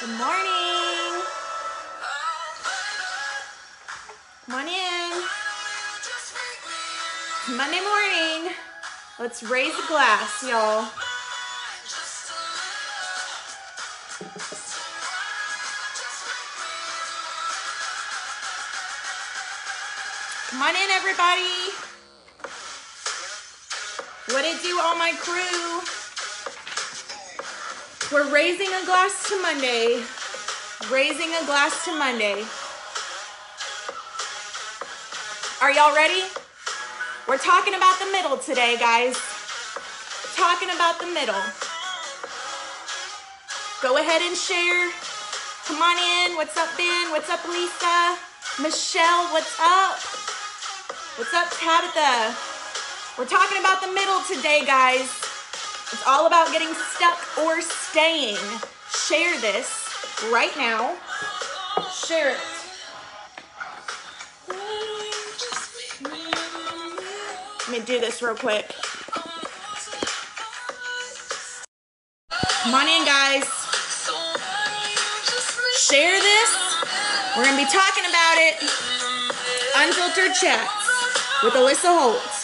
Good morning. Come on in. It's Monday morning. Let's raise a glass, y'all. Come on in, everybody. What it do, all my crew? We're raising a glass to Monday. Raising a glass to Monday. Are y'all ready? We're talking about the middle today, guys. Talking about the middle. Go ahead and share. Come on in. What's up, Ben? What's up, Lisa? Michelle, what's up? What's up, Tabitha? We're talking about the middle today, guys. It's all about getting stuck or staying. Share this right now. Share it. Let me do this real quick. Come on in, guys. Share this. We're going to be talking about it. Unfiltered Chats with Alissa Holt.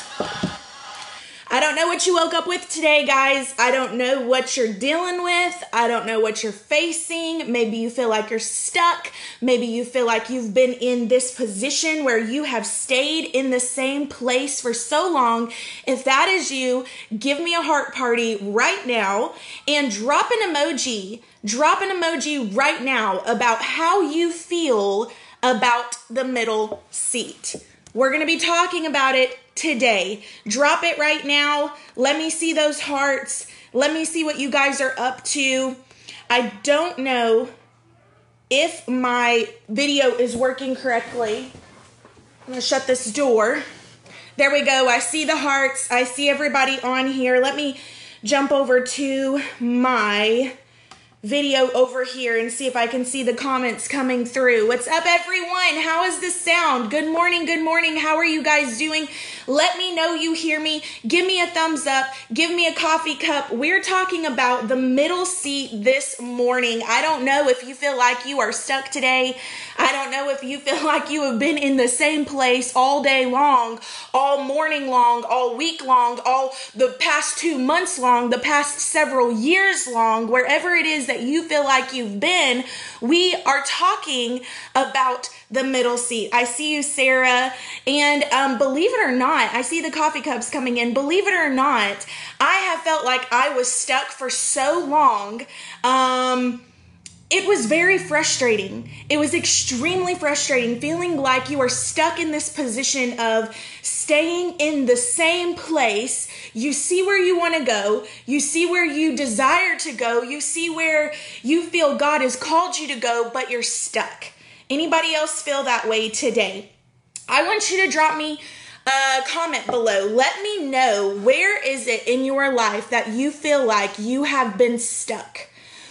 I don't know what you woke up with today, guys. I don't know what you're dealing with. I don't know what you're facing. Maybe you feel like you're stuck. Maybe you feel like you've been in this position where you have stayed in the same place for so long. If that is you, give me a heart party right now and drop an emoji. Drop an emoji right now about how you feel about the middle seat. We're going to be talking about it today. Drop it right now. Let me see those hearts. Let me see what you guys are up to. I don't know if my video is working correctly. I'm going to shut this door. There we go. I see the hearts. I see everybody on here. Let me jump over to my video over here and see if I can see the comments coming through. What's up, everyone? How is this sound? Good morning, good morning. How are you guys doing? Let me know you hear me. Give me a thumbs up. Give me a coffee cup. We're talking about the middle seat this morning. I don't know if you feel like you are stuck today. I don't know if you feel like you have been in the same place all day long, all morning long, all week long, all the past 2 months long, the past several years long, wherever it is that you feel like you've been. We are talking about the middle seat. I see you, Sarah. And believe it or not, I see the coffee cups coming in. Believe it or not, I have felt like I was stuck for so long. It was very frustrating. It was extremely frustrating, feeling like you are stuck in this position of staying in the same place. You see where you want to go. You see where you desire to go. You see where you feel God has called you to go, but you're stuck. Anybody else feel that way today? I want you to drop me a comment below. Let me know, where is it in your life that you feel like you have been stuck?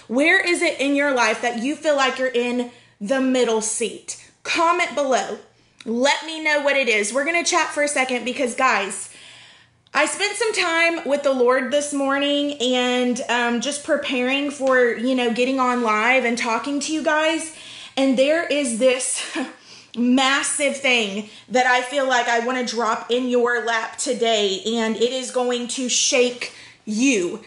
Where is it in your life that you feel like you're in the middle seat? Comment below. Let me know what it is. We're going to chat for a second because, guys, I spent some time with the Lord this morning and just preparing for, getting on live and talking to you guys. And there is this massive thing that I feel like I want to drop in your lap today. And it is going to shake you.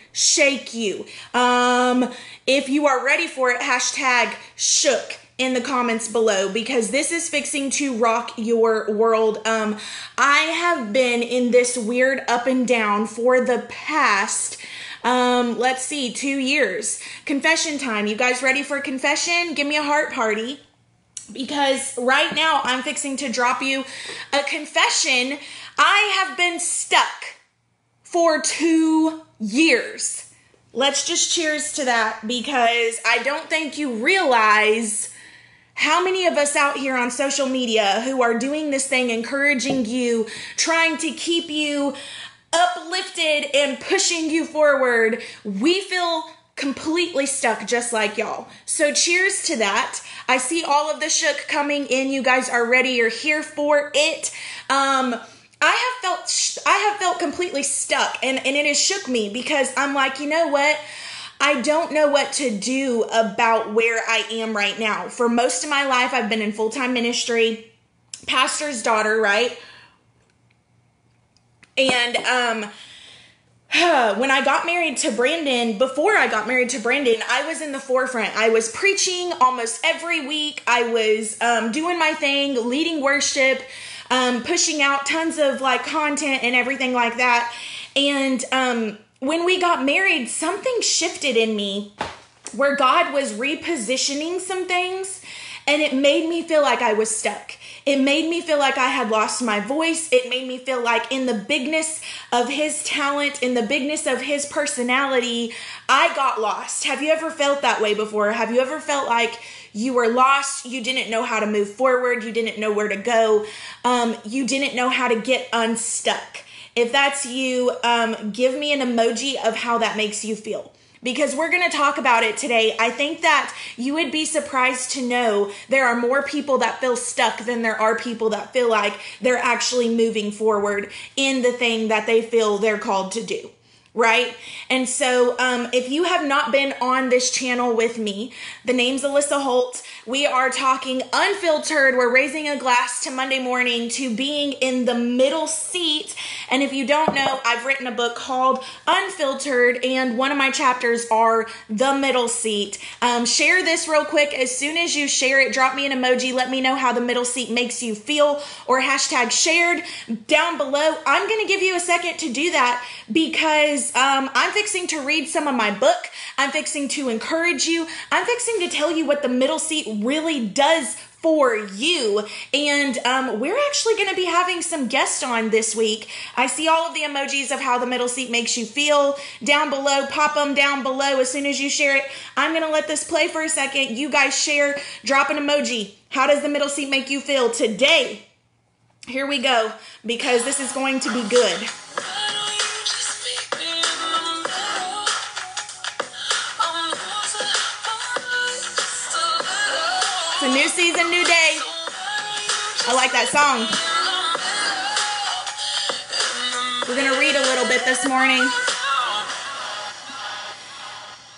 If you are ready for it, hashtag shook in the comments below, because this is fixing to rock your world. I have been in this weird up and down for the past, 2 years. Confession time. You guys ready for a confession? Give me a heart party, because right now I'm fixing to drop you a confession. I have been stuck for 2 years. Let's just cheers to that, because I don't think you realize how many of us out here on social media who are doing this thing, encouraging you, trying to keep you uplifted and pushing you forward, we feel completely stuck just like y'all. So cheers to that. I see all of the shook coming in. You guys are ready. You're here for it. I have felt completely stuck, and it has shook me, because I'm like, you know what? I don't know what to do about where I am right now. For most of my life, I've been in full-time ministry, pastor's daughter, right? And when I got married to Brandon, before I got married to Brandon, I was in the forefront. I was preaching almost every week. I was doing my thing, leading worship, pushing out tons of like content and everything like that. And when we got married, something shifted in me where God was repositioning some things, and it made me feel like I was stuck. It made me feel like I had lost my voice. It made me feel like in the bigness of his talent, in the bigness of his personality, I got lost. Have you ever felt that way before? Have you ever felt like you were lost? You didn't know how to move forward. You didn't know where to go. You didn't know how to get unstuck. If that's you, give me an emoji of how that makes you feel, because we're going to talk about it today. I think that you would be surprised to know there are more people that feel stuck than there are people that feel like they're actually moving forward in the thing that they feel they're called to do. Right? And so if you have not been on this channel with me, the name's Alissa Holt. We are talking unfiltered. We're raising a glass to Monday morning, to being in the middle seat. And if you don't know, I've written a book called Unfiltered, and one of my chapters are the middle seat. Share this real quick. As soon as you share it, drop me an emoji. Let me know how the middle seat makes you feel, or hashtag shared down below. I'm going to give you a second to do that, because I'm fixing to read some of my book. I'm fixing to encourage you. I'm fixing to tell you what the middle seat really does for you. And we're actually going to be having some guests on this week. I see all of the emojis of how the middle seat makes you feel down below. Pop them down below as soon as you share it. I'm going to let this play for a second. You guys share, drop an emoji. How does the middle seat make you feel today? Here we go, because this is going to be good. It's a new season, new day. I like that song. We're going to read a little bit this morning.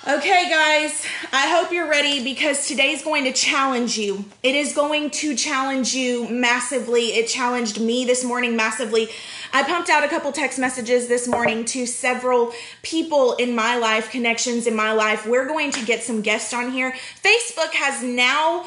Okay, guys, I hope you're ready, because today's going to challenge you. It is going to challenge you massively. It challenged me this morning massively. I pumped out a couple text messages this morning to several people in my life, connections in my life. We're going to get some guests on here. Facebook has now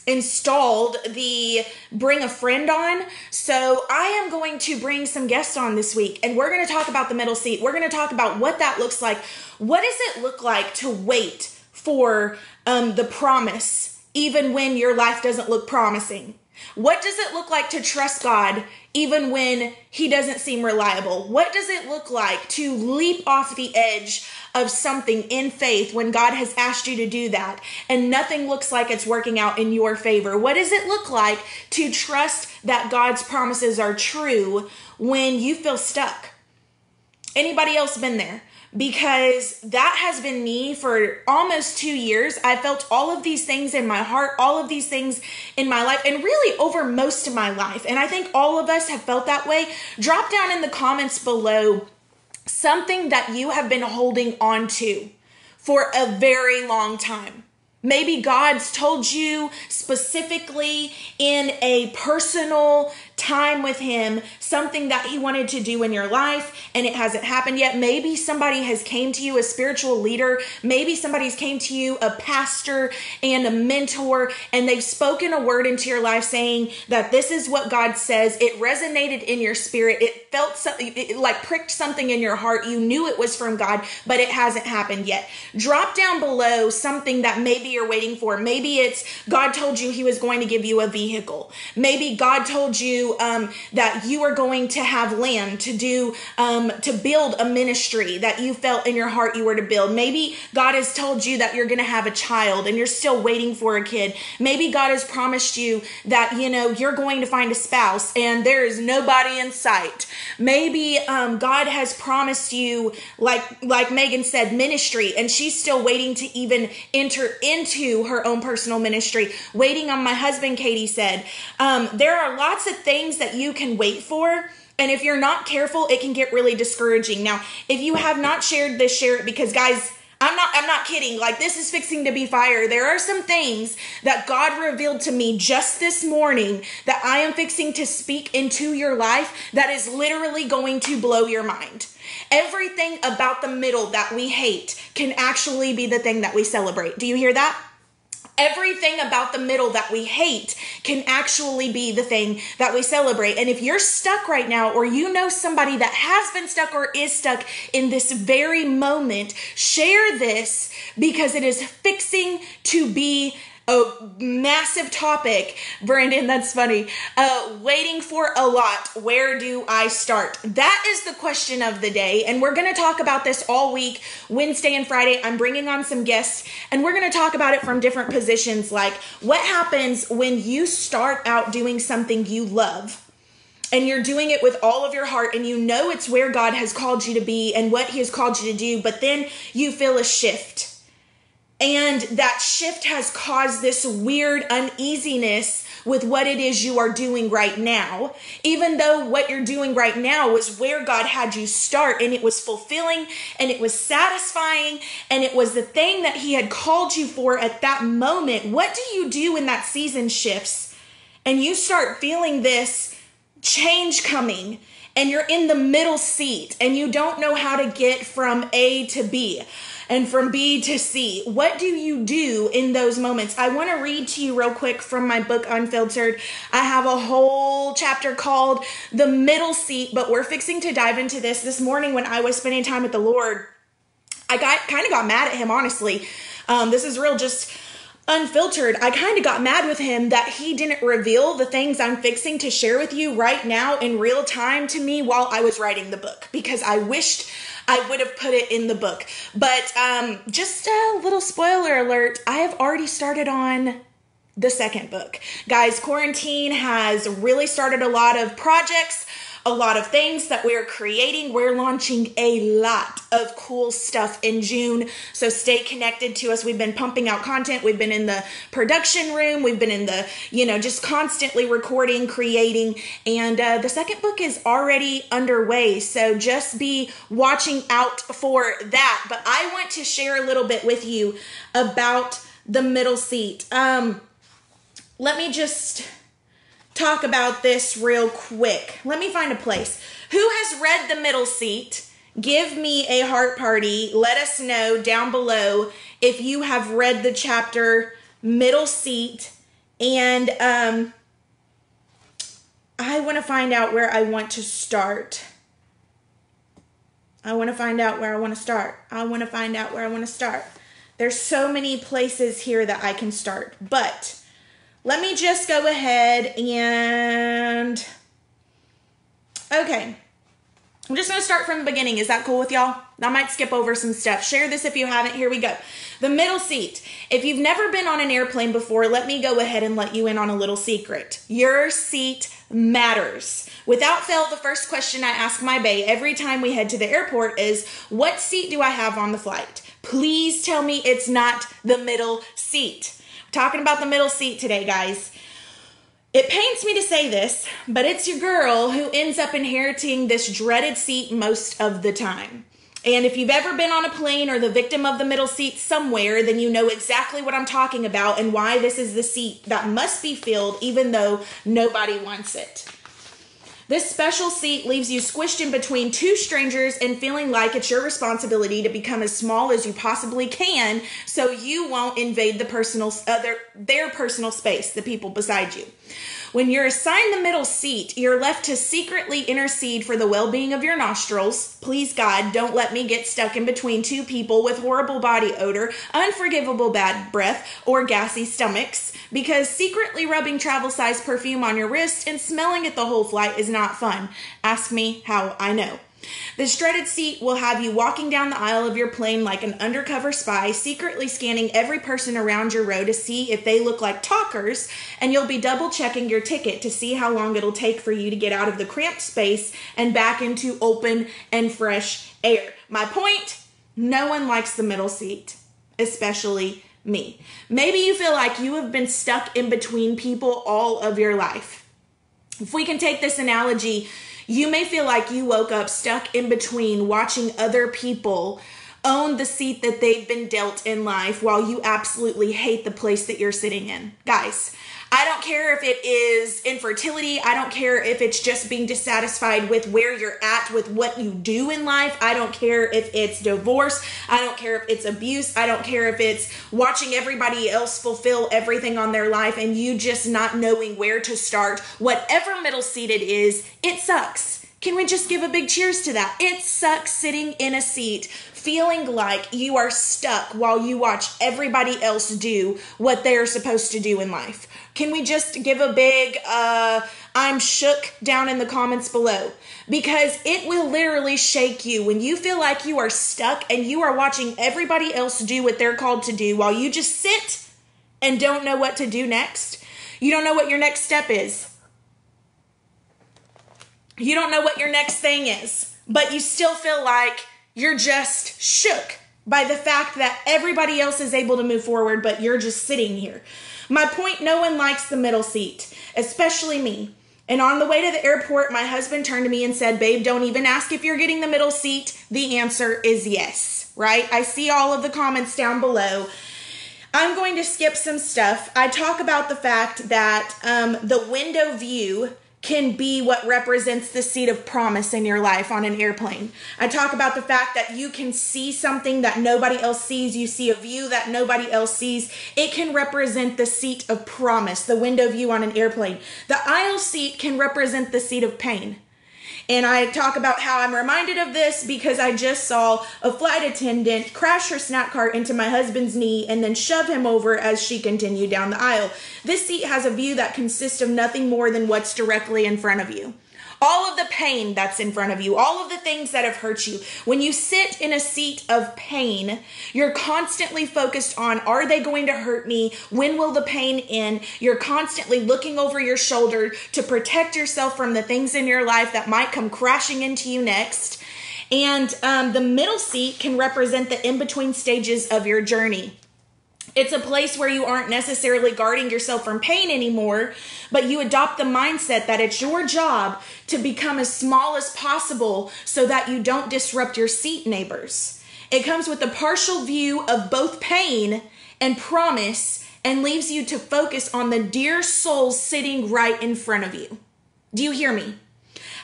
installed the bring a friend on. So I am going to bring some guests on this week, and we're going to talk about the middle seat. We're going to talk about what that looks like. What does it look like to wait for the promise, even when your life doesn't look promising? What does it look like to trust God even when he doesn't seem reliable? What does it look like to leap off the edge of something in faith when God has asked you to do that and nothing looks like it's working out in your favor? What does it look like to trust that God's promises are true when you feel stuck? Anybody else been there? Because that has been me for almost 2 years. I felt all of these things in my heart, all of these things in my life, and really over most of my life. And I think all of us have felt that way. Drop down in the comments below something that you have been holding on to for a very long time. Maybe God's told you specifically in a personal time with him something that he wanted to do in your life and it hasn't happened yet. Maybe somebody has came to you, a spiritual leader. Maybe somebody's came to you, a pastor and a mentor, and they've spoken a word into your life saying that this is what God says. It resonated in your spirit. It felt something, it like pricked something in your heart. You knew it was from God, but it hasn't happened yet. Drop down below something that maybe you're waiting for. Maybe it's God told you he was going to give you a vehicle. Maybe God told you that you are going to have land to do, to build a ministry that you felt in your heart you were to build. Maybe God has told you that you're going to have a child and you're still waiting for a kid. Maybe God has promised you that, you know, you're going to find a spouse and there is nobody in sight. Maybe God has promised you, like Megan said, ministry, and she's still waiting to even enter into her own personal ministry. Waiting on my husband, Katie said. There are lots of things that you can wait for, And if you're not careful, it can get really discouraging. Now, if you have not shared this, share it, because guys, I'm not kidding. Like, this is fixing to be fire. There are some things that God revealed to me just this morning that I am fixing to speak into your life that is literally going to blow your mind. Everything about the middle that we hate can actually be the thing that we celebrate. Do you hear that? Everything about the middle that we hate can actually be the thing that we celebrate. And if you're stuck right now, or you know somebody that has been stuck or is stuck in this very moment, share this, because it is fixing to be a massive topic. Brandon, that's funny. Waiting for a lot. Where do I start? That is the question of the day. And we're going to talk about this all week, Wednesday and Friday. I'm bringing on some guests, and we're going to talk about it from different positions. Like, what happens when you start out doing something you love, and you're doing it with all of your heart, and you know it's where God has called you to be and what he has called you to do, but then you feel a shift. And that shift has caused this weird uneasiness with what it is you are doing right now, even though what you're doing right now was where God had you start, and it was fulfilling, and it was satisfying, and it was the thing that he had called you for at that moment. What do you do when that season shifts and you start feeling this change coming, and you're in the middle seat and you don't know how to get from A to B and from B to C? What do you do in those moments? I want to read to you real quick from my book, Unfiltered. I have a whole chapter called The Middle Seat, but we're fixing to dive into this morning. When I was spending time with the Lord, I kind of got mad at him, honestly. This is real, just unfiltered. I kind of got mad with him that he didn't reveal the things I'm fixing to share with you right now in real time to me while I was writing the book, because I wished I would have put it in the book. But just a little spoiler alert, I have already started on the second book. Guys, quarantine has really started a lot of projects, a lot of things that we're creating. We're launching a lot of cool stuff in June, so stay connected to us. We've been pumping out content. We've been in the production room. We've been in the, just constantly recording, creating, and the second book is already underway, so just be watching out for that. But I want to share a little bit with you about the middle seat. Let me just talk about this real quick. Let me find a place. Who has read The Middle Seat? Give me a heart party. Let us know down below if you have read the chapter Middle Seat. And I want to find out where I want to start. I want to find out where I want to start. I want to find out where I want to start. There's so many places here that I can start, but let me just go ahead and, okay, I'm just going to start from the beginning. Is that cool with y'all? I might skip over some stuff. Share this if you haven't. Here we go. The middle seat. If you've never been on an airplane before, let me go ahead and let you in on a little secret. Your seat matters. Without fail, the first question I ask my bae every time we head to the airport is, what seat do I have on the flight? Please tell me it's not the middle seat. Talking about the middle seat today, guys. It pains me to say this, but it's your girl who ends up inheriting this dreaded seat most of the time. And if you've ever been on a plane or the victim of the middle seat somewhere, then you know exactly what I'm talking about and why this is the seat that must be filled even though nobody wants it. This special seat leaves you squished in between two strangers and feeling like it's your responsibility to become as small as you possibly can so you won't invade their personal space, the people beside you. When you're assigned the middle seat, you're left to secretly intercede for the well-being of your nostrils. Please, God, don't let me get stuck in between two people with horrible body odor, unforgivable bad breath, or gassy stomachs, because secretly rubbing travel-size perfume on your wrist and smelling it the whole flight is not fun. Ask me how I know. This dreaded seat will have you walking down the aisle of your plane like an undercover spy, secretly scanning every person around your row to see if they look like talkers, and you'll be double checking your ticket to see how long it'll take for you to get out of the cramped space and back into open and fresh air. My point, no one likes the middle seat, especially me. Maybe you feel like you have been stuck in between people all of your life. If we can take this analogy, You may feel like you woke up stuck in between watching other people own the seat that they've been dealt in life while you absolutely hate the place that you're sitting in. Guys, I don't care if it is infertility. I don't care if it's just being dissatisfied with where you're at with what you do in life. I don't care if it's divorce. I don't care if it's abuse. I don't care if it's watching everybody else fulfill everything on their life and you just not knowing where to start. Whatever middle seat it is, it sucks. Can we just give a big cheers to that? It sucks sitting in a seat feeling like you are stuck while you watch everybody else do what they're supposed to do in life. Can we just give a big, I'm shook down in the comments below? Because it will literally shake you when you feel like you are stuck and you are watching everybody else do what they're called to do while you just sit and don't know what to do next. You don't know what your next step is. You don't know what your next thing is, but you still feel like you're just shook by the fact that everybody else is able to move forward, but you're just sitting here. My point, no one likes the middle seat, especially me. And on the way to the airport, my husband turned to me and said, babe, don't even ask if you're getting the middle seat. The answer is yes, right? I see all of the comments down below. I'm going to skip some stuff. I talk about the fact that the window view can be what represents the seat of promise in your life on an airplane. I talk about the fact that you can see something that nobody else sees. You see a view that nobody else sees. It can represent the seat of promise, the window view on an airplane. The aisle seat can represent the seat of pain. And I talk about how I'm reminded of this because I just saw a flight attendant crash her snack cart into my husband's knee and then shove him over as she continued down the aisle. This seat has a view that consists of nothing more than what's directly in front of you. All of the pain that's in front of you, all of the things that have hurt you. When you sit in a seat of pain, you're constantly focused on, are they going to hurt me? When will the pain end? You're constantly looking over your shoulder to protect yourself from the things in your life that might come crashing into you next. And the middle seat can represent the in-between stages of your journey. It's a place where you aren't necessarily guarding yourself from pain anymore, but you adopt the mindset that it's your job to become as small as possible so that you don't disrupt your seat neighbors. It comes with a partial view of both pain and promise and leaves you to focus on the dear souls sitting right in front of you. Do you hear me?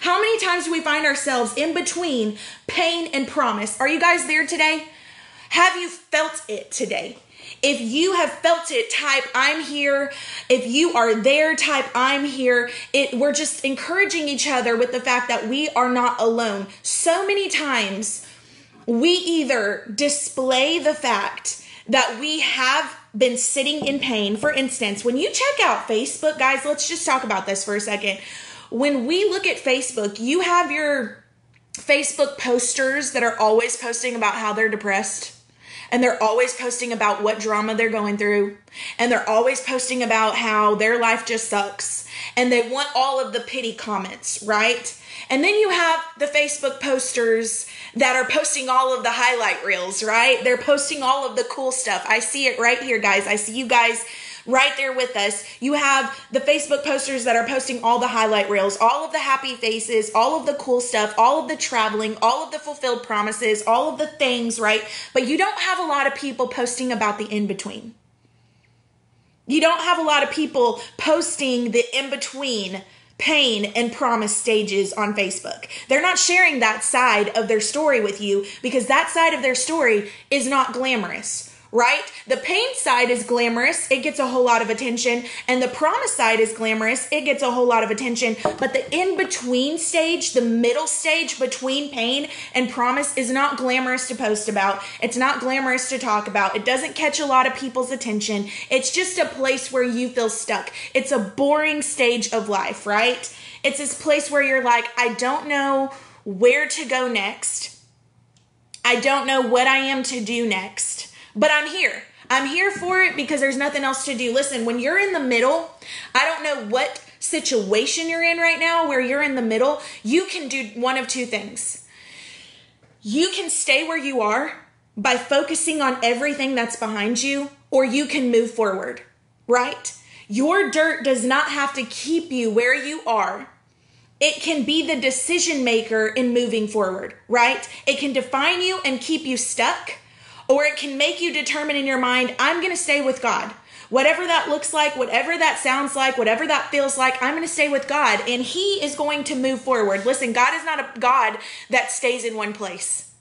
How many times do we find ourselves in between pain and promise? Are you guys there today? Have you felt it today? If you have felt it, type I'm here. If you are there, type I'm here. We're just encouraging each other with the fact that we are not alone. So many times we either display the fact that we have been sitting in pain. For instance, when you check out Facebook, guys, let's just talk about this for a second. When we look at Facebook, you have your Facebook posters that are always posting about how they're depressed. And they're always posting about what drama they're going through. And they're always posting about how their life just sucks. And they want all of the pity comments, right? And then you have the Facebook posters that are posting all of the highlight reels, right? They're posting all of the cool stuff. I see it right here, guys. I see you guys right there with us. You have the Facebook posters that are posting all the highlight reels, all of the happy faces, all of the cool stuff, all of the traveling, all of the fulfilled promises, all of the things, right? But you don't have a lot of people posting about the in-between. You don't have a lot of people posting the in-between pain and promise stages on Facebook. They're not sharing that side of their story with you because that side of their story is not glamorous. Right? The pain side is glamorous. It gets a whole lot of attention. And the promise side is glamorous. It gets a whole lot of attention. But the in-between stage, the middle stage between pain and promise is not glamorous to post about. It's not glamorous to talk about. It doesn't catch a lot of people's attention. It's just a place where you feel stuck. It's a boring stage of life, right? It's this place where you're like, I don't know where to go next. I don't know what I am to do next. But I'm here. I'm here for it because there's nothing else to do. Listen, when you're in the middle, I don't know what situation you're in right now where you're in the middle, you can do one of two things. You can stay where you are by focusing on everything that's behind you, or you can move forward, right? Your dirt does not have to keep you where you are it can be the decision maker in moving forward, right? It can define you and keep you stuck, or it can make you determine in your mind, I'm going to stay with God. Whatever that looks like, whatever that sounds like, whatever that feels like, I'm going to stay with God, and He is going to move forward. Listen, God is not a God that stays in one place.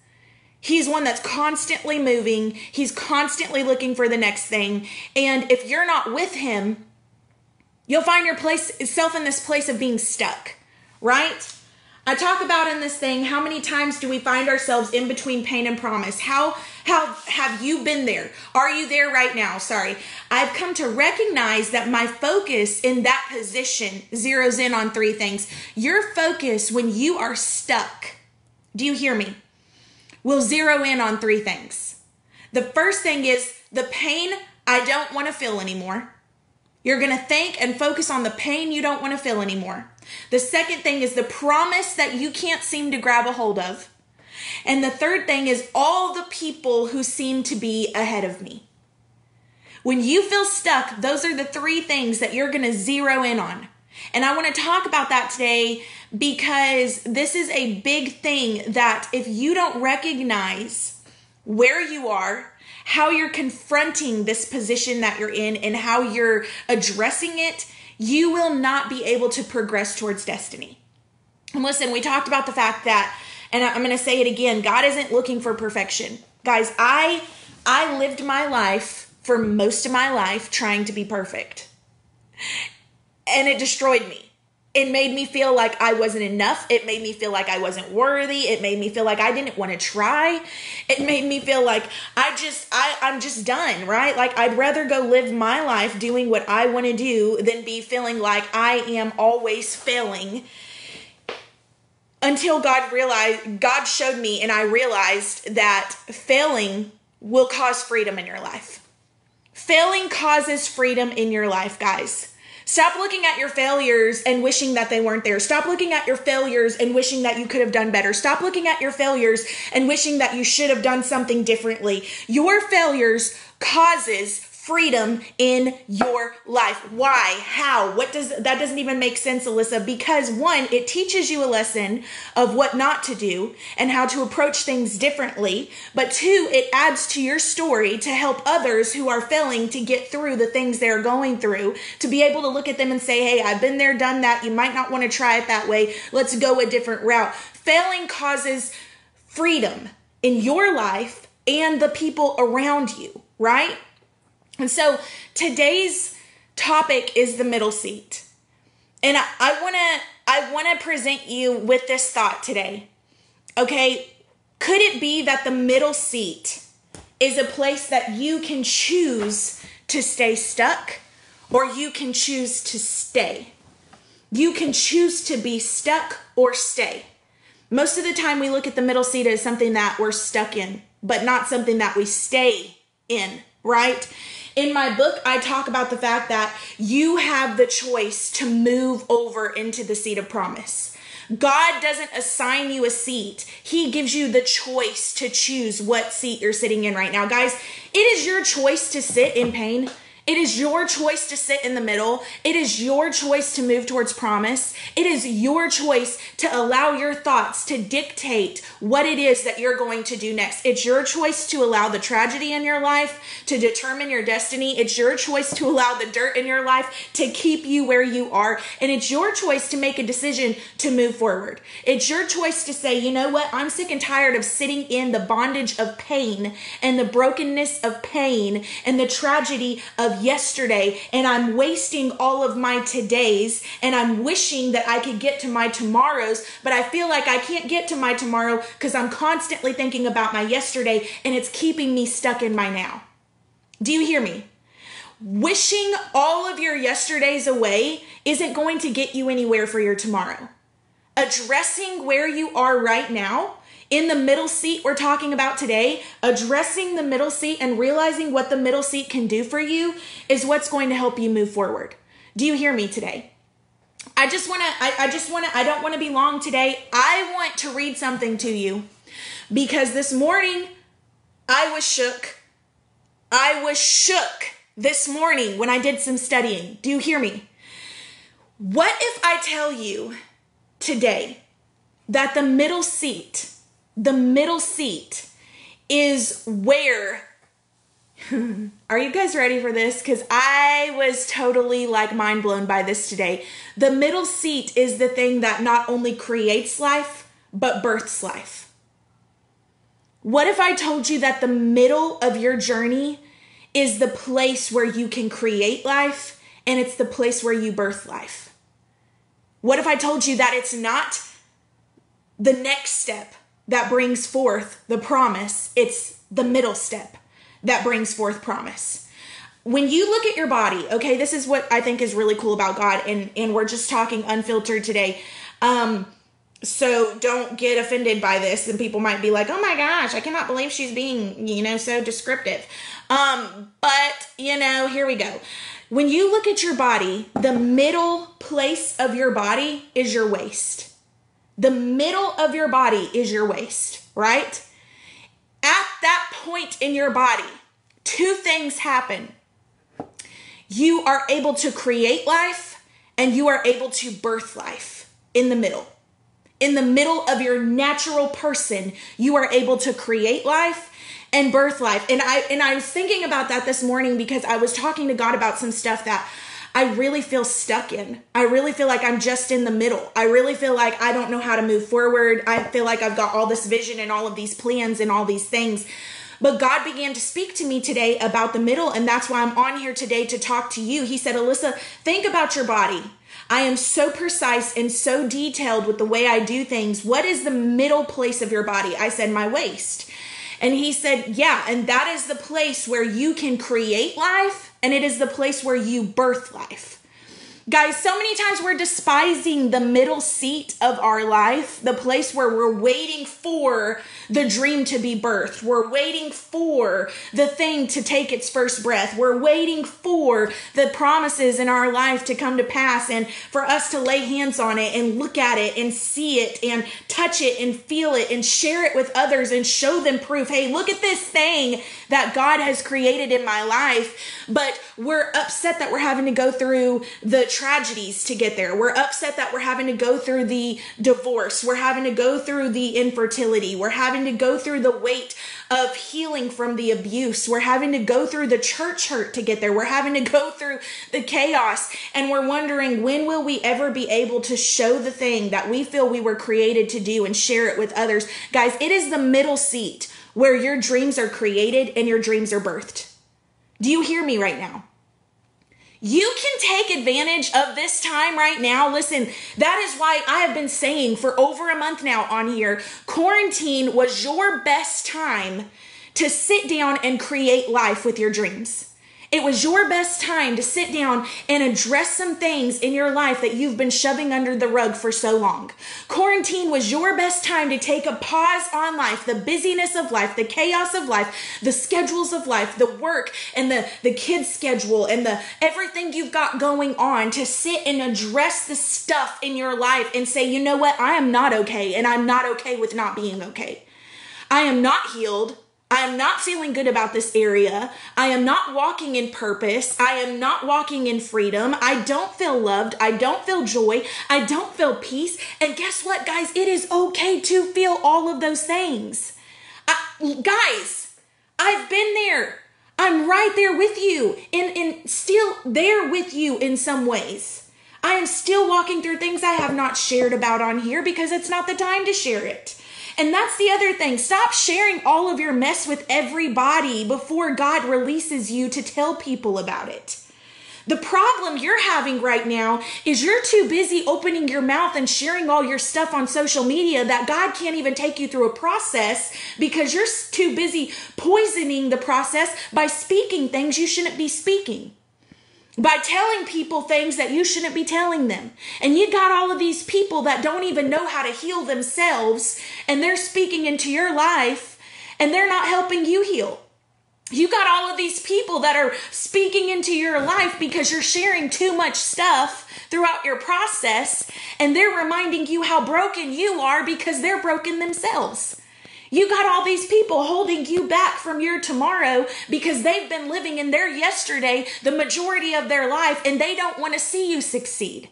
He's one that's constantly moving. He's constantly looking for the next thing. And if you're not with Him, you'll find yourself in this place of being stuck, right? I talk about in this thing, how many times do we find ourselves in between pain and promise? How have you been there? Are you there right now? Sorry. I've come to recognize that my focus in that position zeroes in on three things. Your focus when you are stuck, do you hear me, will zero in on three things. The first thing is the pain I don't want to feel anymore. You're going to think and focus on the pain you don't want to feel anymore. The second thing is the promise that you can't seem to grab a hold of. And the third thing is all the people who seem to be ahead of me. When you feel stuck, those are the three things that you're going to zero in on. And I want to talk about that today because this is a big thing that if you don't recognize where you are, how you're confronting this position that you're in, and how you're addressing it, you will not be able to progress towards destiny. And listen, we talked about the fact that, and I'm going to say it again, God isn't looking for perfection. Guys, I lived my life for most of my life trying to be perfect. And it destroyed me. It made me feel like I wasn't enough. It made me feel like I wasn't worthy. It made me feel like I didn't want to try. It made me feel like I'm just done, right? Like I'd rather go live my life doing what I want to do than be feeling like I am always failing. Until God showed me, and I realized that failing will cause freedom in your life. Failing causes freedom in your life, guys. Stop looking at your failures and wishing that they weren't there. Stop looking at your failures and wishing that you could have done better. Stop looking at your failures and wishing that you should have done something differently. Your failures causes freedom in your life. Why? How? That doesn't even make sense, Alissa, because one, it teaches you a lesson of what not to do and how to approach things differently. But two, it adds to your story to help others who are failing to get through the things they're going through, to be able to look at them and say, hey, I've been there, done that. You might not want to try it that way. Let's go a different route. Failing causes freedom in your life and the people around you, right? And so today's topic is the middle seat. And I want to present you with this thought today. Okay, could it be that the middle seat is a place that you can choose to stay stuck, or you can choose to stay? You can choose to be stuck or stay. Most of the time we look at the middle seat as something that we're stuck in, but not something that we stay in, right? In my book, I talk about the fact that you have the choice to move over into the seat of promise. God doesn't assign you a seat. He gives you the choice to choose what seat you're sitting in right now. Guys, it is your choice to sit in pain. It is your choice to sit in the middle. It is your choice to move towards promise. It is your choice to allow your thoughts to dictate what it is that you're going to do next. It's your choice to allow the tragedy in your life to determine your destiny. It's your choice to allow the dirt in your life to keep you where you are. And it's your choice to make a decision to move forward. It's your choice to say, you know what? I'm sick and tired of sitting in the bondage of pain and the brokenness of pain and the tragedy of yesterday, and I'm wasting all of my todays, and I'm wishing that I could get to my tomorrows, but I feel like I can't get to my tomorrow because I'm constantly thinking about my yesterday, and it's keeping me stuck in my now. Do you hear me? Wishing all of your yesterdays away isn't going to get you anywhere for your tomorrow. Addressing where you are right now, in the middle seat we're talking about today, addressing the middle seat and realizing what the middle seat can do for you is what's going to help you move forward. Do you hear me today? I don't want to be long today. I want to read something to you because this morning I was shook. I was shook this morning when I did some studying. Do you hear me? What if I tell you today that the middle seat is where, are you guys ready for this? Because I was totally like mind blown by this today. The middle seat is the thing that not only creates life, but births life. What if I told you that the middle of your journey is the place where you can create life, and it's the place where you birth life? What if I told you that it's not the next step that brings forth the promise, it's the middle step that brings forth promise? When you look at your body, okay, this is what I think is really cool about God, and we're just talking unfiltered today. So don't get offended by this, and people might be like, oh my gosh, I cannot believe she's being, so descriptive. But, here we go. When you look at your body, the middle place of your body is your waist. The middle of your body is your waist, right? At that point in your body, two things happen. You are able to create life, and you are able to birth life in the middle. In the middle of your natural person, you are able to create life and birth life. And I was thinking about that this morning because I was talking to God about some stuff that I really feel stuck in. I really feel like I'm just in the middle. I really feel like I don't know how to move forward. I feel like I've got all this vision and all of these plans and all these things. But God began to speak to me today about the middle, and that's why I'm on here today to talk to you. He said, Alissa, think about your body. I am so precise and so detailed with the way I do things. What is the middle place of your body? I said, my waist. And he said, yeah, and that is the place where you can create life, and it is the place where you birth life. Guys, so many times we're despising the middle seat of our life, the place where we're waiting for the dream to be birthed. We're waiting for the thing to take its first breath. We're waiting for the promises in our life to come to pass and for us to lay hands on it and look at it and see it and touch it and feel it and share it with others and show them proof. Hey, look at this thing that God has created in my life. But we're upset that we're having to go through the tragedies to get there. We're upset that we're having to go through the divorce. We're having to go through the infertility. We're having to go through the weight of healing from the abuse. We're having to go through the church hurt to get there. We're having to go through the chaos, and we're wondering, when will we ever be able to show the thing that we feel we were created to do and share it with others? Guys, it is the middle seat where your dreams are created and your dreams are birthed. Do you hear me right now? You can take advantage of this time right now. Listen, that is why I have been saying for over a month now on here, quarantine was your best time to sit down and create life with your dreams. It was your best time to sit down and address some things in your life that you've been shoving under the rug for so long. Quarantine was your best time to take a pause on life, the busyness of life, the chaos of life, the schedules of life, the work and the kids' schedule and the everything you've got going on, to sit and address the stuff in your life and say, you know what? I am not okay, and I'm not okay with not being okay. I am not healed. I am not feeling good about this area. I am not walking in purpose. I am not walking in freedom. I don't feel loved. I don't feel joy. I don't feel peace. And guess what, guys? It is okay to feel all of those things. Guys, I've been there. I'm right there with you and still there with you in some ways. I am still walking through things I have not shared about on here because it's not the time to share it. And that's the other thing. Stop sharing all of your mess with everybody before God releases you to tell people about it. The problem you're having right now is you're too busy opening your mouth and sharing all your stuff on social media that God can't even take you through a process because you're too busy poisoning the process by speaking things you shouldn't be speaking. By telling people things that you shouldn't be telling them. And you got all of these people that don't even know how to heal themselves, and they're speaking into your life, and they're not helping you heal. You got all of these people that are speaking into your life because you're sharing too much stuff throughout your process, and they're reminding you how broken you are because they're broken themselves. You got all these people holding you back from your tomorrow because they've been living in their yesterday the majority of their life, and they don't want to see you succeed.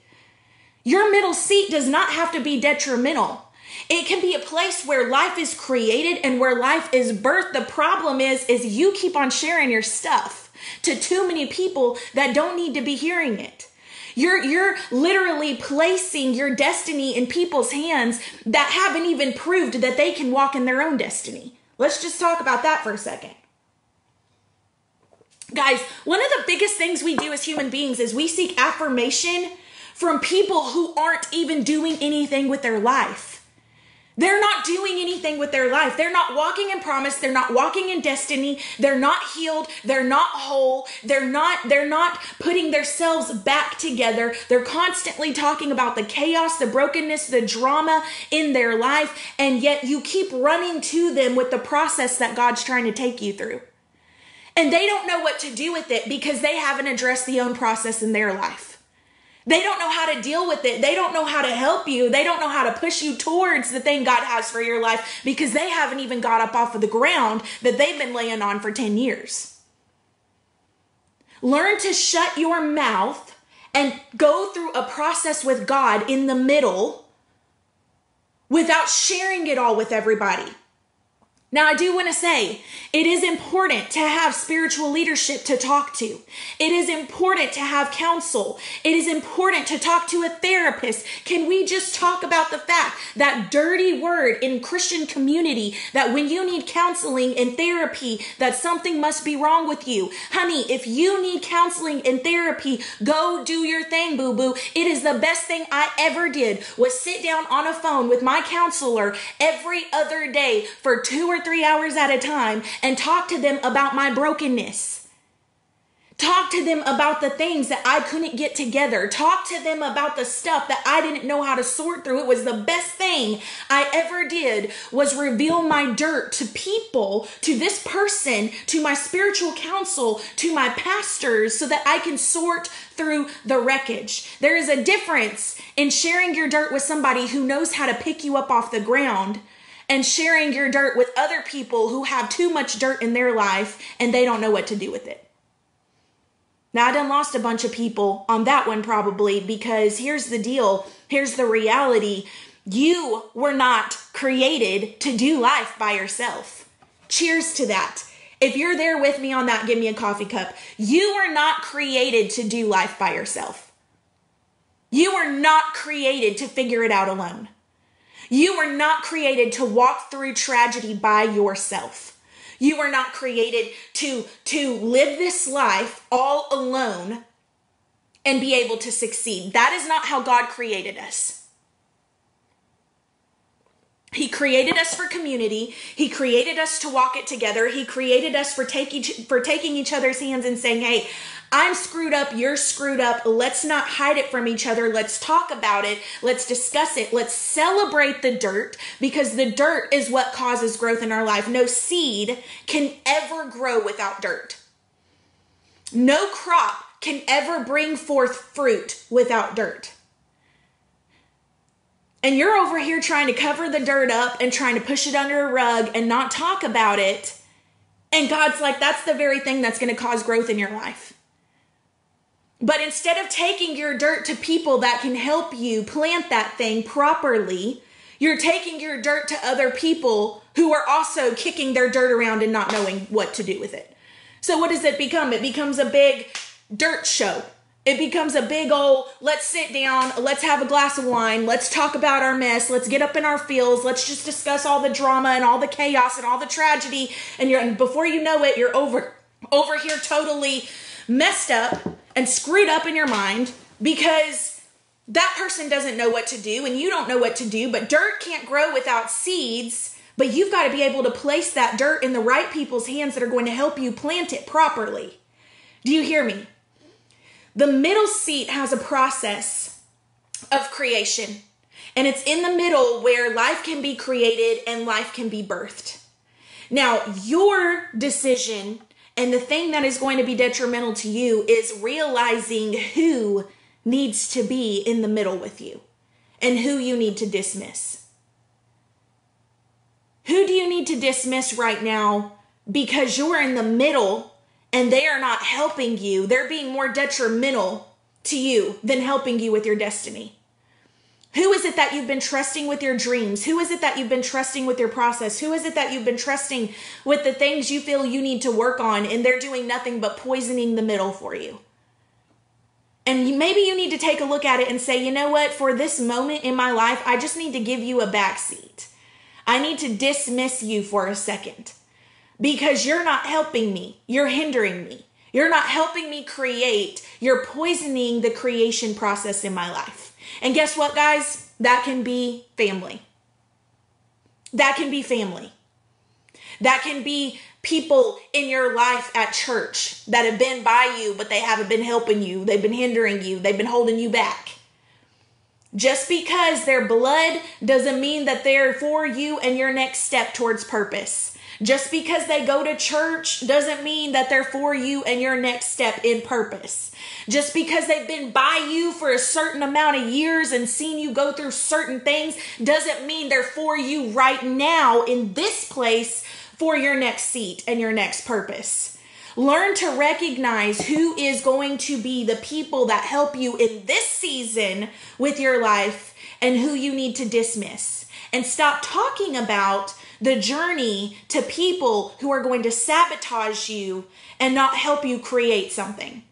Your middle seat does not have to be detrimental. It can be a place where life is created and where life is birthed. The problem is you keep on sharing your stuff to too many people that don't need to be hearing it. You're literally placing your destiny in people's hands that haven't even proved that they can walk in their own destiny. Let's just talk about that for a second. Guys, one of the biggest things we do as human beings is we seek affirmation from people who aren't even doing anything with their life. They're not doing anything with their life. They're not walking in promise. They're not walking in destiny. They're not healed. They're not whole. They're not putting themselves back together. They're constantly talking about the chaos, the brokenness, the drama in their life. And yet you keep running to them with the process that God's trying to take you through. And they don't know what to do with it because they haven't addressed the own process in their life. They don't know how to deal with it. They don't know how to help you. They don't know how to push you towards the thing God has for your life because they haven't even got up off of the ground that they've been laying on for 10 years. Learn to shut your mouth and go through a process with God in the middle without sharing it all with everybody. Now, I do want to say, it is important to have spiritual leadership to talk to. It is important to have counsel. It is important to talk to a therapist. Can we just talk about the fact that dirty word in Christian community, that when you need counseling and therapy, that something must be wrong with you? Honey, if you need counseling and therapy, go do your thing, boo-boo. It is the best thing I ever did was sit down on a phone with my counselor every other day for 2 or 3 hours at a time and talk to them about my brokenness. Talk to them about the things that I couldn't get together. Talk to them about the stuff that I didn't know how to sort through. It was the best thing I ever did was reveal my dirt to people, to this person, to my spiritual counsel, to my pastors, so that I can sort through the wreckage. There is a difference in sharing your dirt with somebody who knows how to pick you up off the ground and sharing your dirt with other people who have too much dirt in their life and they don't know what to do with it. Now, I done lost a bunch of people on that one probably, because here's the deal. Here's the reality. You were not created to do life by yourself. Cheers to that. If you're there with me on that, give me a coffee cup. You were not created to do life by yourself. You were not created to figure it out alone. You were not created to walk through tragedy by yourself. You were not created to live this life all alone and be able to succeed. That is not how God created us. He created us for community. He created us to walk it together. He created us for taking each other's hands and saying, hey, I'm screwed up, you're screwed up. Let's not hide it from each other. Let's talk about it. Let's discuss it. Let's celebrate the dirt, because the dirt is what causes growth in our life. No seed can ever grow without dirt. No crop can ever bring forth fruit without dirt. And you're over here trying to cover the dirt up and trying to push it under a rug and not talk about it. And God's like, that's the very thing that's going to cause growth in your life. But instead of taking your dirt to people that can help you plant that thing properly, you're taking your dirt to other people who are also kicking their dirt around and not knowing what to do with it. So what does it become? It becomes a big dirt show. It becomes a big old, let's sit down, let's have a glass of wine, let's talk about our mess, let's get up in our feels, let's just discuss all the drama and all the chaos and all the tragedy. And before you know it, you're over here totally messed up and screwed up in your mind because that person doesn't know what to do and you don't know what to do. But dirt can't grow without seeds, but you've got to be able to place that dirt in the right people's hands that are going to help you plant it properly. Do you hear me? The middle seat has a process of creation, and it's in the middle where life can be created and life can be birthed. Now, your decision and the thing that is going to be detrimental to you is realizing who needs to be in the middle with you and who you need to dismiss. Who do you need to dismiss right now because you're in the middle and they are not helping you? They're being more detrimental to you than helping you with your destiny. Who is it that you've been trusting with your dreams? Who is it that you've been trusting with your process? Who is it that you've been trusting with the things you feel you need to work on, and they're doing nothing but poisoning the middle for you? And maybe you need to take a look at it and say, you know what, for this moment in my life, I just need to give you a backseat. I need to dismiss you for a second because you're not helping me. You're hindering me. You're not helping me create. You're poisoning the creation process in my life. And guess what, guys? That can be family. That can be family. That can be people in your life at church that have been by you, but they haven't been helping you. They've been hindering you. They've been holding you back. Just because they're blood doesn't mean that they're for you and your next step towards purpose. Just because they go to church doesn't mean that they're for you and your next step in purpose. Just because they've been by you for a certain amount of years and seen you go through certain things doesn't mean they're for you right now in this place for your next seat and your next purpose. Learn to recognize who is going to be the people that help you in this season with your life and who you need to dismiss. And stop talking about the journey to people who are going to sabotage you and not help you create something.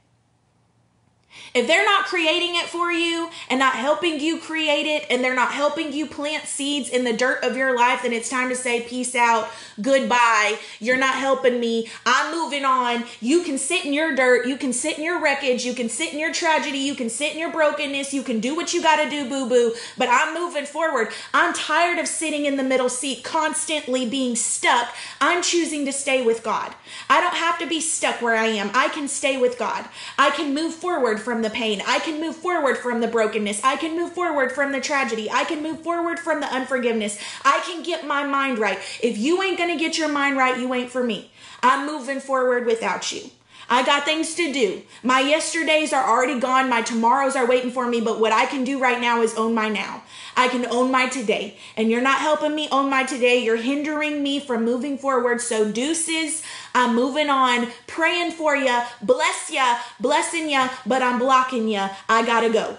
If they're not creating it for you and not helping you create it, and they're not helping you plant seeds in the dirt of your life, then it's time to say peace out, goodbye. You're not helping me. I'm moving on. You can sit in your dirt. You can sit in your wreckage. You can sit in your tragedy. You can sit in your brokenness. You can do what you got to do, boo-boo. But I'm moving forward. I'm tired of sitting in the middle seat, constantly being stuck. I'm choosing to stay with God. I don't have to be stuck where I am. I can stay with God. I can move forward from the pain. I can move forward from the brokenness. I can move forward from the tragedy. I can move forward from the unforgiveness. I can get my mind right. If you ain't going to get your mind right, you ain't for me. I'm moving forward without you. I got things to do. My yesterdays are already gone. My tomorrows are waiting for me. But what I can do right now is own my now. I can own my today. And you're not helping me own my today. You're hindering me from moving forward. So deuces, I'm moving on, praying for you, bless ya, blessing ya, but I'm blocking ya. I gotta go.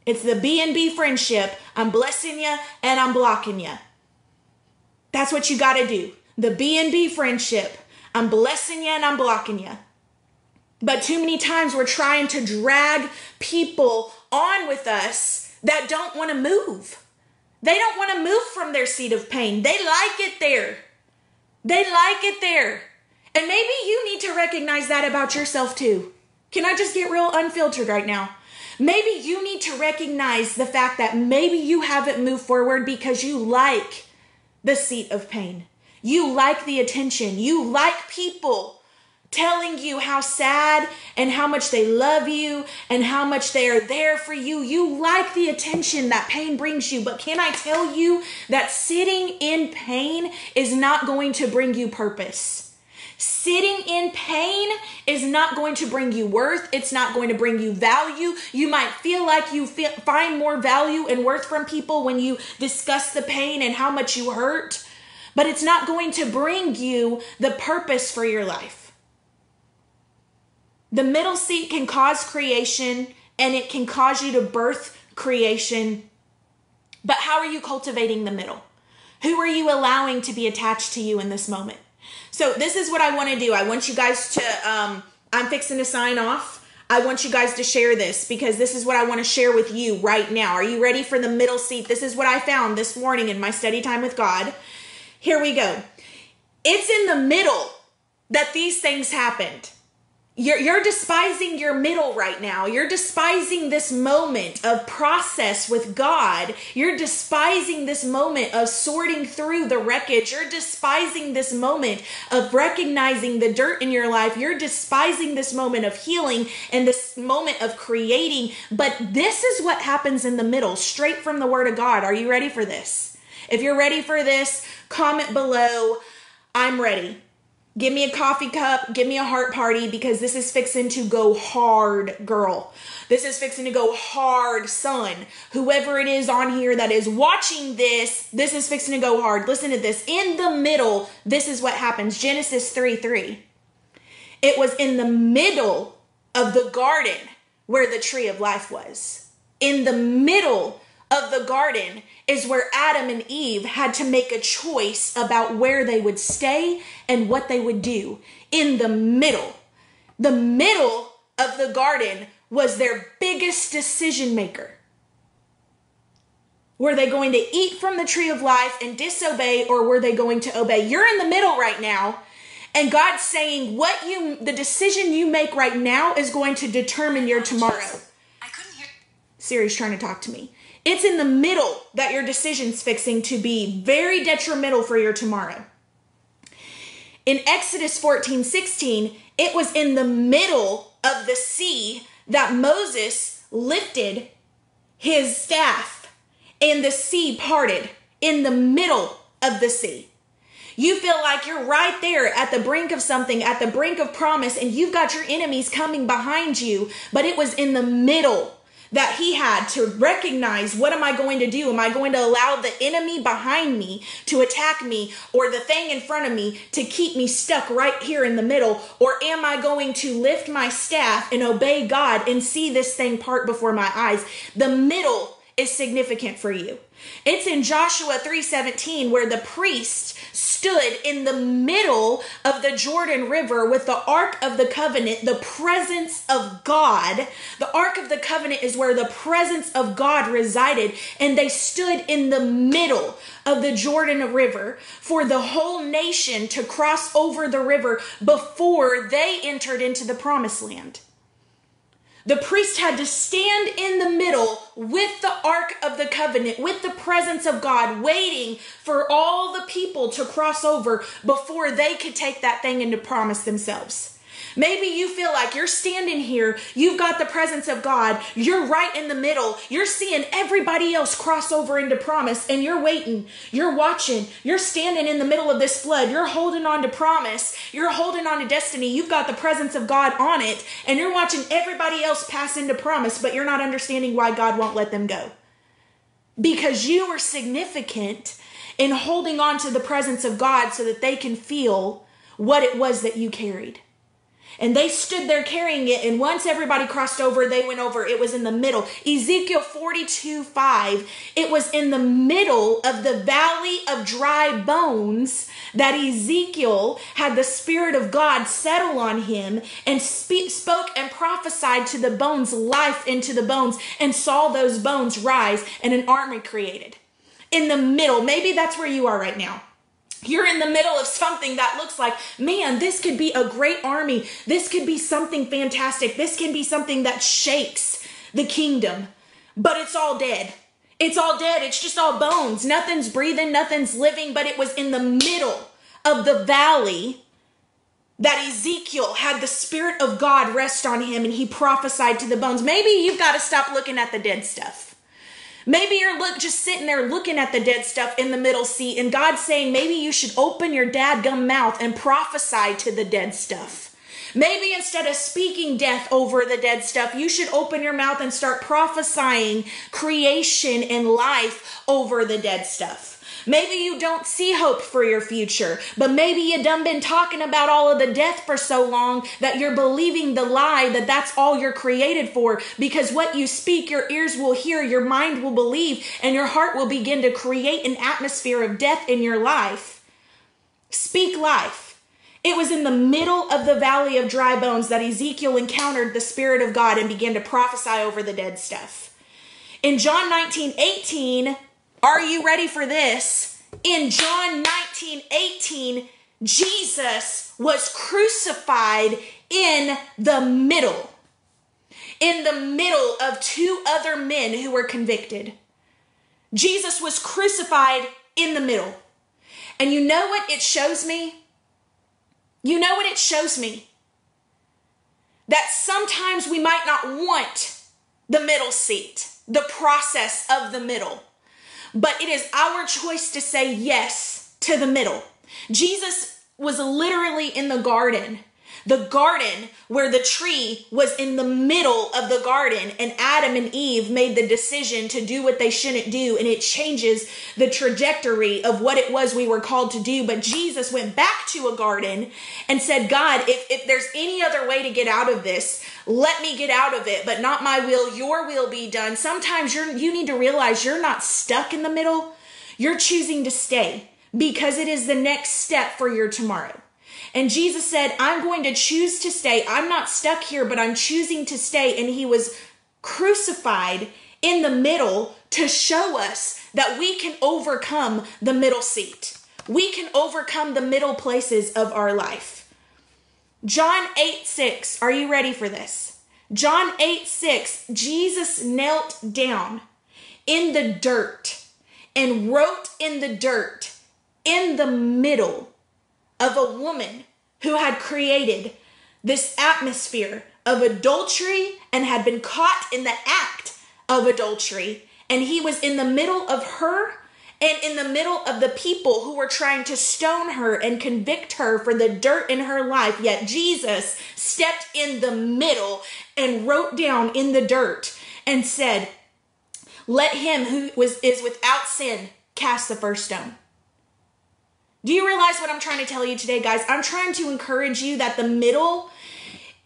It's the B&B friendship. I'm blessing ya and I'm blocking ya. That's what you gotta do. The B&B friendship. I'm blessing you and I'm blocking you. But too many times we're trying to drag people on with us that don't want to move. They don't want to move from their seat of pain. They like it there. They like it there. And maybe you need to recognize that about yourself too. Can I just get real unfiltered right now? Maybe you need to recognize the fact that maybe you haven't moved forward because you like the seat of pain. You like the attention. You like people telling you how sad and how much they love you and how much they are there for you. You like the attention that pain brings you. But can I tell you that sitting in pain is not going to bring you purpose? Sitting in pain is not going to bring you worth. It's not going to bring you value. You might feel like you find more value and worth from people when you discuss the pain and how much you hurt. But it's not going to bring you the purpose for your life. The middle seat can cause creation and it can cause you to birth creation. But how are you cultivating the middle? Who are you allowing to be attached to you in this moment? So this is what I want to do. I want you guys to, I'm fixing to sign off. I want you guys to share this because this is what I want to share with you right now. Are you ready for the middle seat? This is what I found this morning in my study time with God. Here we go. It's in the middle that these things happened. You're despising your middle right now. You're despising this moment of process with God. You're despising this moment of sorting through the wreckage. You're despising this moment of recognizing the dirt in your life. You're despising this moment of healing and this moment of creating. But this is what happens in the middle, straight from the Word of God. Are you ready for this? If you're ready for this, comment below, I'm ready. Give me a coffee cup, give me a heart party, because this is fixing to go hard, girl. This is fixing to go hard, son. Whoever it is on here that is watching this, this is fixing to go hard. Listen to this. In the middle, this is what happens. Genesis 3:3. It was in the middle of the garden where the tree of life was. in the middle of the garden is where Adam and Eve had to make a choice about where they would stay and what they would do. In the middle of the garden was their biggest decision maker. Were they going to eat from the tree of life and disobey, or were they going to obey? You're in the middle right now, and God's saying the decision you make right now is going to determine your tomorrow. I couldn't hear. Siri's trying to talk to me. It's in the middle that your decision's fixing to be very detrimental for your tomorrow. In Exodus 14:16, it was in the middle of the sea that Moses lifted his staff and the sea parted. In the middle of the sea. You feel like you're right there at the brink of something, at the brink of promise, and you've got your enemies coming behind you, but it was in the middle that he had to recognize, what am I going to do? Am I going to allow the enemy behind me to attack me, or the thing in front of me to keep me stuck right here in the middle? Or am I going to lift my staff and obey God and see this thing part before my eyes? The middle is significant for you. It's in Joshua 3:17 where the priest stood in the middle of the Jordan River with the Ark of the Covenant, the presence of God. The Ark of the Covenant is where the presence of God resided, and they stood in the middle of the Jordan River for the whole nation to cross over the river before they entered into the promised land. The priest had to stand in the middle with the Ark of the Covenant, with the presence of God, waiting for all the people to cross over before they could take that thing into promise themselves. Maybe you feel like you're standing here, you've got the presence of God, you're right in the middle, you're seeing everybody else cross over into promise, and you're waiting, you're watching, you're standing in the middle of this flood, you're holding on to promise, you're holding on to destiny, you've got the presence of God on it, and you're watching everybody else pass into promise, but you're not understanding why God won't let them go. Because you were significant in holding on to the presence of God so that they can feel what it was that you carried. And they stood there carrying it, and once everybody crossed over, they went over. It was in the middle. Ezekiel 42:5, it was in the middle of the valley of dry bones that Ezekiel had the Spirit of God settle on him and spoke and prophesied to the bones life into the bones, and saw those bones rise, and an army created. In the middle, maybe that's where you are right now. You're in the middle of something that looks like, man, this could be a great army. This could be something fantastic. This can be something that shakes the kingdom. But it's all dead. It's all dead. It's just all bones. Nothing's breathing. Nothing's living. But it was in the middle of the valley that Ezekiel had the Spirit of God rest on him, and he prophesied to the bones. Maybe you've got to stop looking at the dead stuff. Maybe you're just sitting there looking at the dead stuff in the middle seat, and God's saying maybe you should open your dadgum mouth and prophesy to the dead stuff. Maybe instead of speaking death over the dead stuff, you should open your mouth and start prophesying creation and life over the dead stuff. Maybe you don't see hope for your future, but maybe you done been talking about all of the death for so long that you're believing the lie that that's all you're created for, because what you speak, your ears will hear, your mind will believe, and your heart will begin to create an atmosphere of death in your life. Speak life. It was in the middle of the valley of dry bones that Ezekiel encountered the Spirit of God and began to prophesy over the dead stuff. In John 19:18, are you ready for this? In John 19:18, Jesus was crucified in the middle of two other men who were convicted. Jesus was crucified in the middle. And you know what it shows me? You know what it shows me? That sometimes we might not want the middle seat, the process of the middle. But it is our choice to say yes to the middle. Jesus was literally in the garden where the tree was in the middle of the garden, and Adam and Eve made the decision to do what they shouldn't do, and it changes the trajectory of what it was we were called to do. But Jesus went back to a garden and said, God, if there's any other way to get out of this, let me get out of it, but not my will, your will be done. Sometimes you need to realize you're not stuck in the middle. You're choosing to stay because it is the next step for your tomorrow. And Jesus said, I'm going to choose to stay. I'm not stuck here, but I'm choosing to stay. And he was crucified in the middle to show us that we can overcome the middle seat. We can overcome the middle places of our life. John 8:6. Are you ready for this? John 8:6. Jesus knelt down in the dirt and wrote in the dirt in the middle of a woman who had created this atmosphere of adultery and had been caught in the act of adultery. And he was in the middle of her and in the middle of the people who were trying to stone her and convict her for the dirt in her life. Yet Jesus stepped in the middle and wrote down in the dirt and said, let him who is without sin cast the first stone. Do you realize what I'm trying to tell you today, guys? I'm trying to encourage you that the middle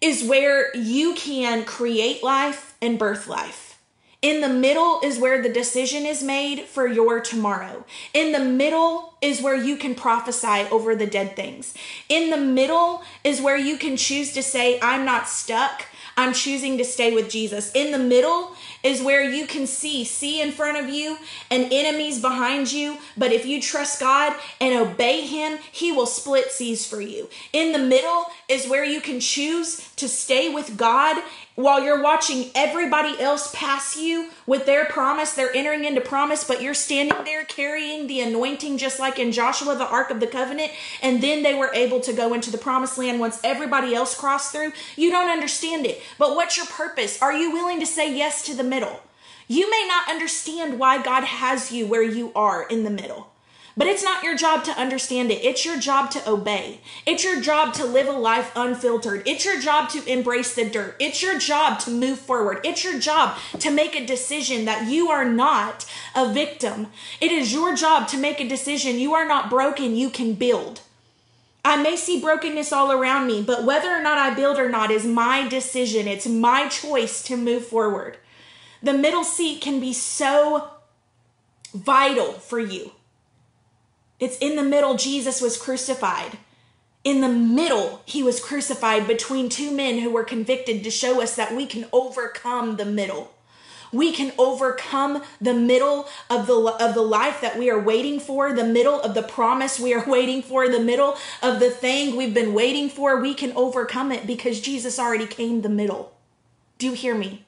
is where you can create life and birth life. In the middle is where the decision is made for your tomorrow. In the middle is where you can prophesy over the dead things. In the middle is where you can choose to say, I'm not stuck. I'm choosing to stay with Jesus. In the middle is where you can see in front of you and enemies behind you. But if you trust God and obey him, he will split seas for you. In the middle is where you can choose to stay with God while you're watching everybody else pass you with their promise. They're entering into promise, but you're standing there carrying the anointing, just like in Joshua, the Ark of the Covenant. And then they were able to go into the promised land once everybody else crossed through. You don't understand it. But what's your purpose? Are you willing to say yes to the middle? You may not understand why God has you where you are in the middle. But it's not your job to understand it. It's your job to obey. It's your job to live a life unfiltered. It's your job to embrace the dirt. It's your job to move forward. It's your job to make a decision that you are not a victim. It is your job to make a decision. You are not broken. You can build. I may see brokenness all around me, but whether or not I build or not is my decision. It's my choice to move forward. The middle seat can be so vital for you. It's in the middle Jesus was crucified. In the middle, he was crucified between two men who were convicted to show us that we can overcome the middle. We can overcome the middle of the life that we are waiting for, the middle of the promise we are waiting for, the middle of the thing we've been waiting for. We can overcome it because Jesus already came the middle. Do you hear me?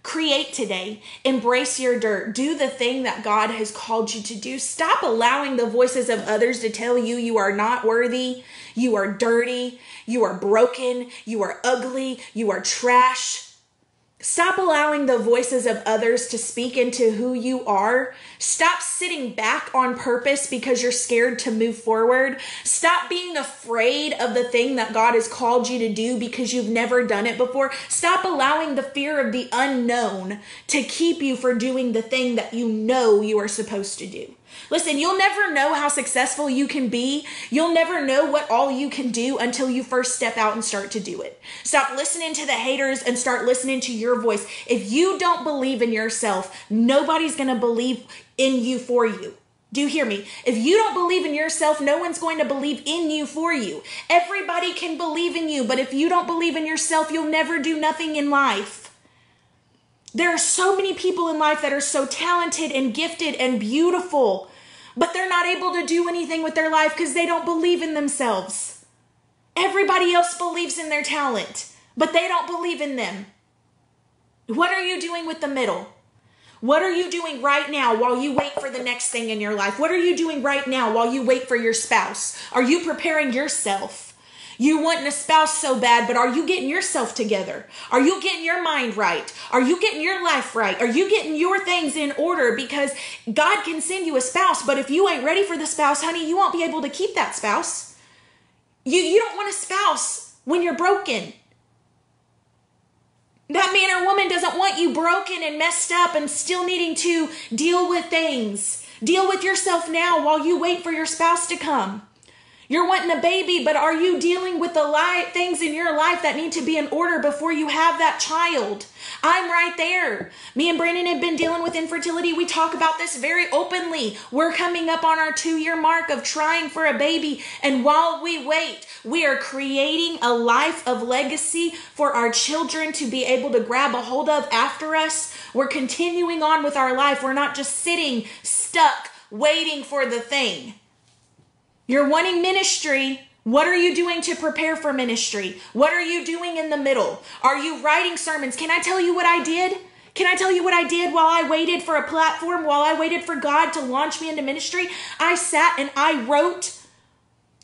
Create today. Embrace your dirt. Do the thing that God has called you to do. Stop allowing the voices of others to tell you you are not worthy, you are dirty, you are broken, you are ugly, you are trash. Stop allowing the voices of others to speak into who you are. Stop sitting back on purpose because you're scared to move forward. Stop being afraid of the thing that God has called you to do because you've never done it before. Stop allowing the fear of the unknown to keep you from doing the thing that you know you are supposed to do. Listen, you'll never know how successful you can be. You'll never know what all you can do until you first step out and start to do it. Stop listening to the haters and start listening to your voice. If you don't believe in yourself, nobody's going to believe in you for you. Do you hear me? If you don't believe in yourself, no one's going to believe in you for you. Everybody can believe in you, but if you don't believe in yourself, you'll never do nothing in life. There are so many people in life that are so talented and gifted and beautiful, but they're not able to do anything with their life because they don't believe in themselves. Everybody else believes in their talent, but they don't believe in them. What are you doing with the middle? What are you doing right now while you wait for the next thing in your life? What are you doing right now while you wait for your spouse? Are you preparing yourself? You want a spouse so bad, but are you getting yourself together? Are you getting your mind right? Are you getting your life right? Are you getting your things in order? Because God can send you a spouse, but if you ain't ready for the spouse, honey, you won't be able to keep that spouse. You don't want a spouse when you're broken. That man or woman doesn't want you broken and messed up and still needing to deal with things. Deal with yourself now while you wait for your spouse to come. You're wanting a baby, but are you dealing with the things in your life that need to be in order before you have that child? I'm right there. Me and Brandon have been dealing with infertility. We talk about this very openly. We're coming up on our 2-year mark of trying for a baby. And while we wait, we are creating a life of legacy for our children to be able to grab a hold of after us. We're continuing on with our life. We're not just sitting stuck waiting for the thing. You're wanting ministry. What are you doing to prepare for ministry? What are you doing in the middle? Are you writing sermons? Can I tell you what I did? Can I tell you what I did while I waited for a platform, while I waited for God to launch me into ministry? I sat and I wrote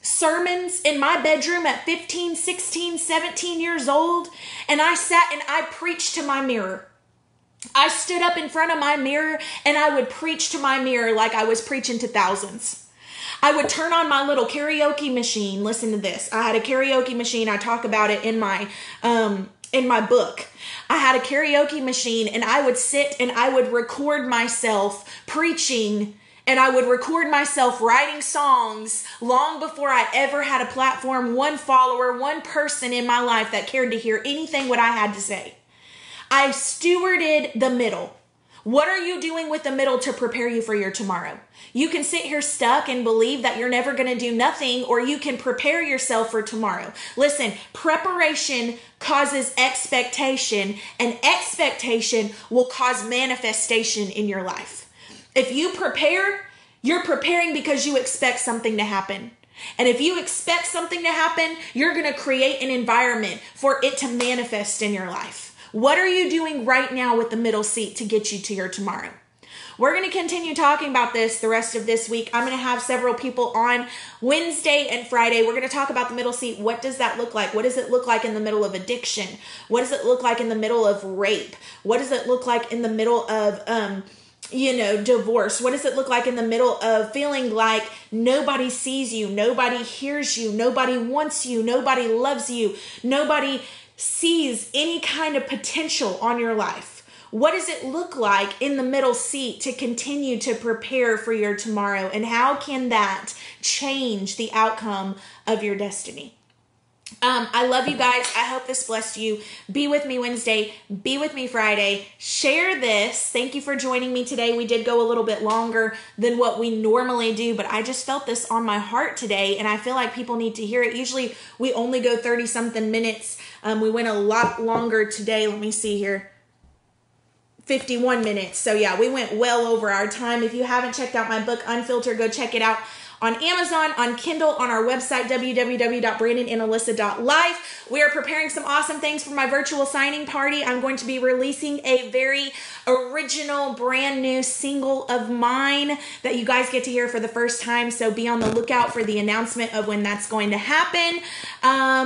sermons in my bedroom at 15, 16, 17 years old. And I sat and I preached to my mirror. I stood up in front of my mirror and I would preach to my mirror like I was preaching to thousands. I would turn on my little karaoke machine. Listen to this. I had a karaoke machine. I talk about it in my book. I had a karaoke machine and I would sit and I would record myself preaching, and I would record myself writing songs long before I ever had a platform, one follower, one person in my life that cared to hear anything what I had to say. I stewarded the middle. What are you doing with the middle to prepare you for your tomorrow? You can sit here stuck and believe that you're never going to do nothing, or you can prepare yourself for tomorrow. Listen, preparation causes expectation, and expectation will cause manifestation in your life. If you prepare, you're preparing because you expect something to happen. And if you expect something to happen, you're going to create an environment for it to manifest in your life. What are you doing right now with the middle seat to get you to your tomorrow? We're going to continue talking about this the rest of this week. I'm going to have several people on Wednesday and Friday. We're going to talk about the middle seat. What does that look like? What does it look like in the middle of addiction? What does it look like in the middle of rape? What does it look like in the middle of, divorce? What does it look like in the middle of feeling like nobody sees you, nobody hears you, nobody wants you, nobody loves you, nobody sees any kind of potential on your life? What does it look like in the middle seat to continue to prepare for your tomorrow? And how can that change the outcome of your destiny? I love you guys. I hope this blessed you. Be with me Wednesday. Be with me Friday. Share this. Thank you for joining me today. We did go a little bit longer than what we normally do, but I just felt this on my heart today, and I feel like people need to hear it. Usually we only go 30-something minutes. We went a lot longer today. Let me see here. 51 minutes. So yeah, we went well over our time. If you haven't checked out my book, Unfiltered, go check it out on Amazon, on Kindle, on our website, www.brandonandalissa.life. We are preparing some awesome things for my virtual signing party. I'm going to be releasing a very original, brand new single of mine that you guys get to hear for the first time. So be on the lookout for the announcement of when that's going to happen.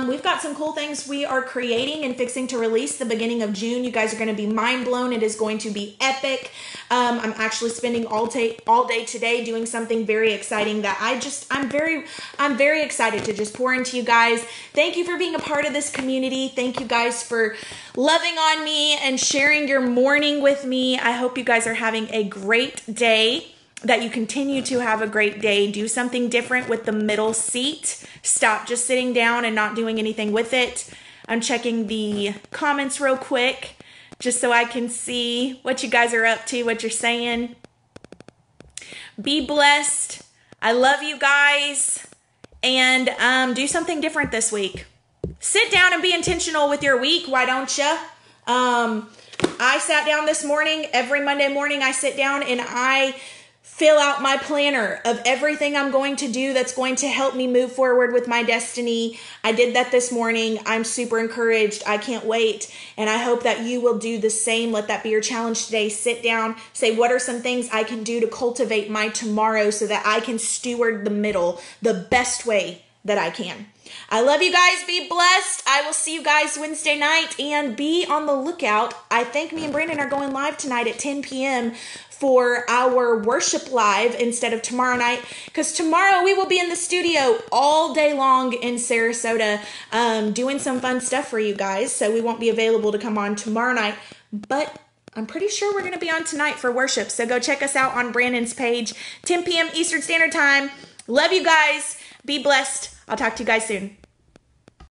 We've got some cool things we are creating and fixing to release the beginning of June. You guys are going to be mind blown. It is going to be epic. I'm actually spending all day today doing something very exciting that I'm very excited to just pour into you guys. Thank you for being a part of this community. Thank you guys for loving on me and sharing your morning with me. I hope you guys are having a great day, that you continue to have a great day. Do something different with the middle seat. Stop just sitting down and not doing anything with it. I'm checking the comments real quick just so I can see what you guys are up to, what you're saying. Be blessed. I love you guys, and do something different this week. Sit down and be intentional with your week. Why don't you? I sat down this morning. Every Monday morning I sit down and I fill out my planner of everything I'm going to do that's going to help me move forward with my destiny. I did that this morning. I'm super encouraged. I can't wait. And I hope that you will do the same. Let that be your challenge today. Sit down, say, what are some things I can do to cultivate my tomorrow so that I can steward the middle the best way that I can. I love you guys. Be blessed. I will see you guys Wednesday night, and be on the lookout. I think me and Brandon are going live tonight at 10 p.m. for our worship live instead of tomorrow night, because tomorrow we will be in the studio all day long in Sarasota doing some fun stuff for you guys. So we won't be available to come on tomorrow night, but I'm pretty sure we're going to be on tonight for worship. So go check us out on Brandon's page, 10 p.m. Eastern Standard Time. Love you guys. Be blessed. I'll talk to you guys soon.